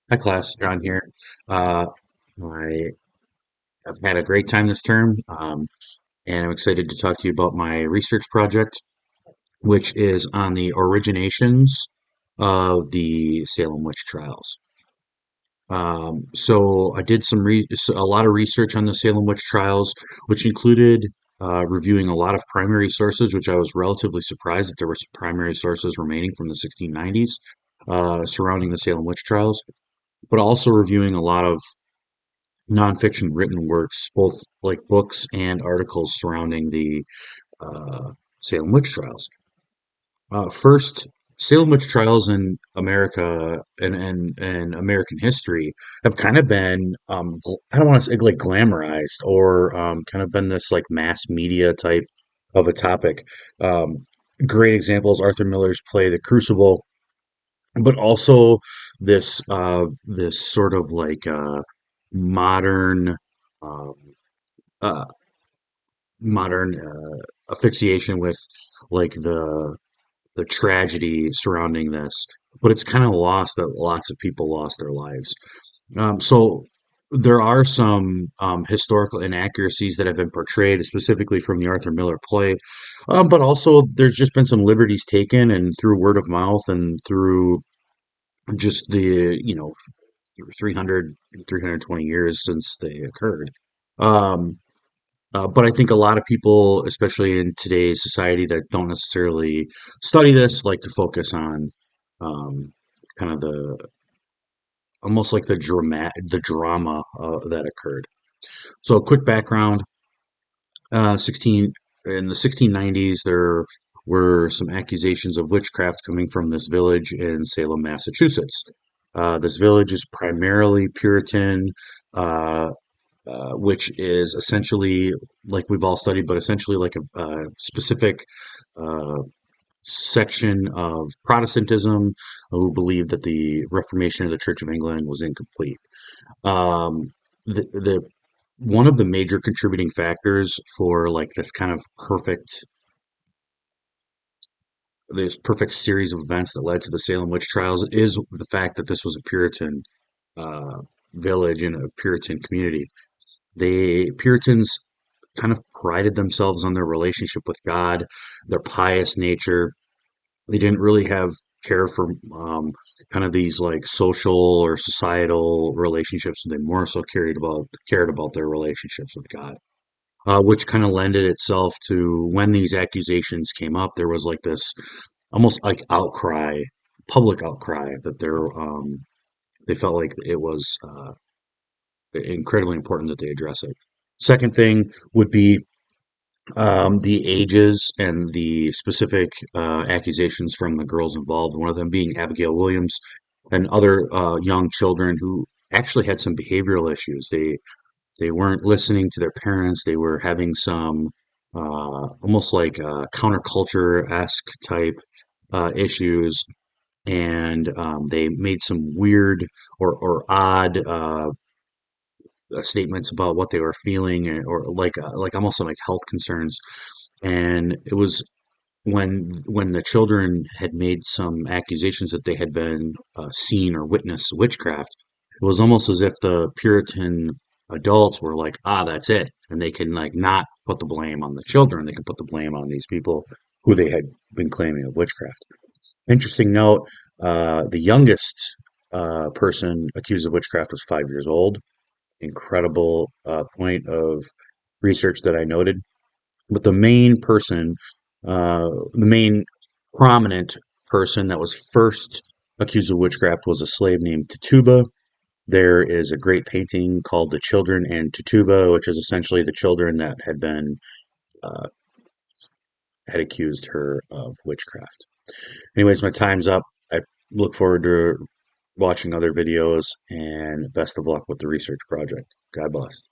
Hi, class. John here. Uh, I have had a great time this term, and I'm excited to talk to you about my research project, which is on the originations of the Salem witch trials. So I did a lot of research on the Salem witch trials, which included reviewing a lot of primary sources, which I was relatively surprised that there were some primary sources remaining from the 1690s surrounding the Salem witch trials, but also reviewing a lot of nonfiction written works, both like books and articles surrounding the uh, Salem witch trials. First, Salem witch trials in America and American history have kind of been, I don't want to say like glamorized or kind of been this like mass media type of a topic. Um, Great examples, Arthur Miller's play The Crucible, but also this sort of like modern um, uh, modern asphyxiation with like the tragedy surrounding this, but it's kind of lost that lots of people lost their lives. So there are some historical inaccuracies that have been portrayed, specifically from the Arthur Miller play, but also there's just been some liberties taken, and through word of mouth and through just the 300, 320 years since they occurred. Um, but I think a lot of people, especially in today's society that don't necessarily study this, like to focus on um, kind of the almost like the drama that occurred. So, a quick background: 16 in the 1690s, there were some accusations of witchcraft coming from this village in Salem, Massachusetts. This village is primarily Puritan. Uh, which is essentially like we've all studied, but essentially like a specific uh, section of Protestantism who believed that the Reformation of the Church of England was incomplete. Um, the one of the major contributing factors for like this perfect series of events that led to the Salem witch trials is the fact that this was a Puritan uh, village and a Puritan community. The Puritans kind of prided themselves on their relationship with God, their pious nature. They didn't really have care for kind of these like social or societal relationships. They more so cared about their relationships with God, which kind of lended itself to when these accusations came up. There was like this almost like outcry, public outcry that they felt like it was incredibly important that they address it. Second thing would be the ages and the specific accusations from the girls involved, one of them being Abigail Williams and other young children who actually had some behavioral issues. They weren't listening to their parents. They were having some almost like counterculture-esque type issues, and they made some weird or odd statements about what they were feeling, or like almost like health concerns. And it was when the children had made some accusations that they had been seen or witnessed witchcraft. It was almost as if the Puritan adults were like, ah, that's it, and they can like not put the blame on the children. They can put the blame on these people who they had been claiming of witchcraft. Interesting note: the youngest person accused of witchcraft was 5 years old. Incredible point of research that I noted. But the main prominent person that was first accused of witchcraft was a slave named Tituba. There is a great painting called The Children and Tituba, which is essentially the children that uh, had accused her of witchcraft. Anyways, my time's up. I look forward to watching other videos and best of luck with the research project. God bless.